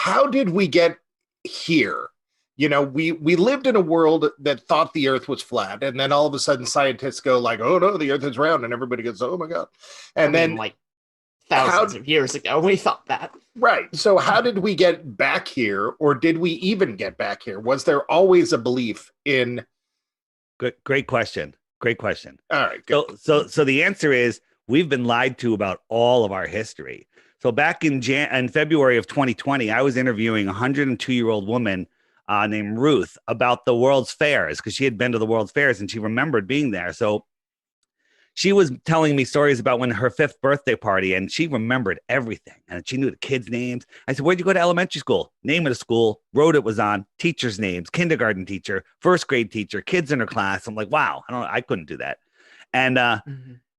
how did we get here? We lived in a world that thought the earth was flat, and then all of a sudden scientists go like, oh no, the earth is round, and everybody goes, oh my God. And then like how, thousands of years ago, we thought that. right. So how did we get back here, or did we even get back here? Was there always a belief in? Great question. Great question. All right, good. So the answer is we've been lied to about all of our history. So back in February of 2020, I was interviewing a 102-year-old woman named Ruth about the World's Fairs, because she had been to the World's Fairs and she remembered being there. So she was telling me stories about when her 5th birthday party, and she remembered everything. And she knew the kids' names. I said, where'd you go to elementary school? Name of the school, road it was on, teachers' names, kindergarten teacher, 1st grade teacher, kids in her class. I'm like, wow, I couldn't do that. And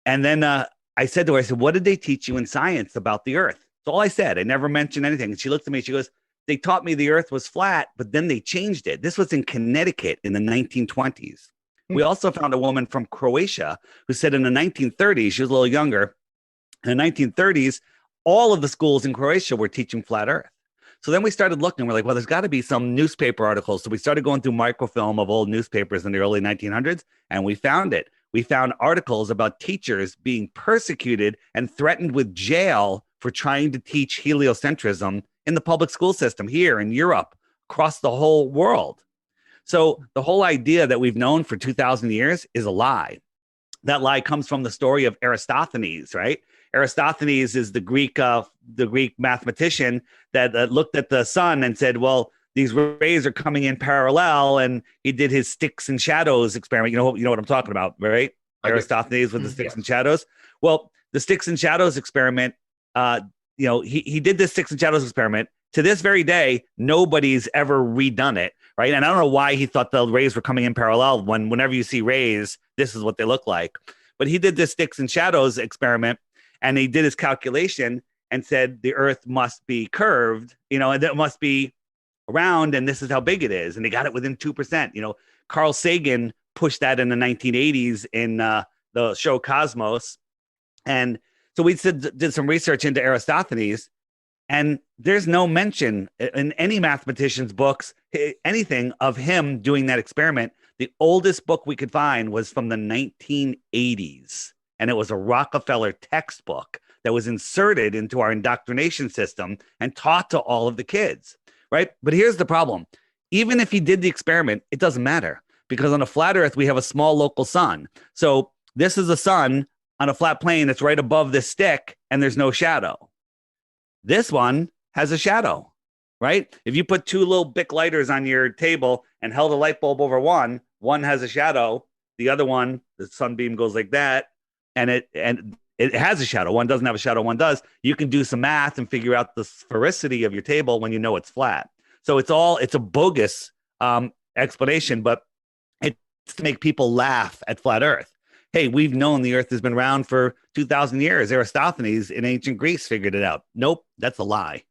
then I said to her, I said, what did they teach you in science about the earth? That's all I said. I never mentioned anything. And she looked at me, she goes, they taught me the earth was flat, but then they changed it. This was in Connecticut in the 1920s. We also found a woman from Croatia who said in the 1930s, she was a little younger, in the 1930s, all of the schools in Croatia were teaching flat earth. So then we started looking, we're like, well, there's got to be some newspaper articles. So we started going through microfilm of old newspapers in the early 1900s, and we found it. We found articles about teachers being persecuted and threatened with jail for trying to teach heliocentrism in the public school system here in Europe, across the whole world. So the whole idea that we've known for 2,000 years is a lie. That lie comes from the story of Eratosthenes, right? Eratosthenes is the Greek mathematician that looked at the sun and said, well, these rays are coming in parallel, and he did his sticks and shadows experiment. You know what I'm talking about, right? Eratosthenes with the sticks and shadows. Well, the sticks and shadows experiment, he did this sticks and shadows experiment. To this very day, nobody's ever redone it, right? And I don't know why he thought the rays were coming in parallel whenever you see rays, this is what they look like. But he did this sticks and shadows experiment, and he did his calculation and said the earth must be curved, and it must be round, and this is how big it is. And they got it within 2%. Carl Sagan pushed that in the 1980s in the show Cosmos. And so we did some research into Eratosthenes, and there's no mention in any mathematician's books, anything of him doing that experiment. The oldest book we could find was from the 1980s, and it was a Rockefeller textbook that was inserted into our indoctrination system and taught to all of the kids, right? But here's the problem. Even if he did the experiment, it doesn't matter, because on a flat earth, we have a small local sun. So this is a sun on a flat plane that's right above this stick, and there's no shadow. This one has a shadow, right? If you put 2 little Bic lighters on your table and held a light bulb over one has a shadow. The other one, the sunbeam goes like that, and it has a shadow. One doesn't have a shadow, one does. You can do some math and figure out the sphericity of your table when you know it's flat. So it's a bogus explanation, but it's to make people laugh at flat earth. Hey, we've known the earth has been round for 2,000 years. Eratosthenes in ancient Greece figured it out. Nope, that's a lie.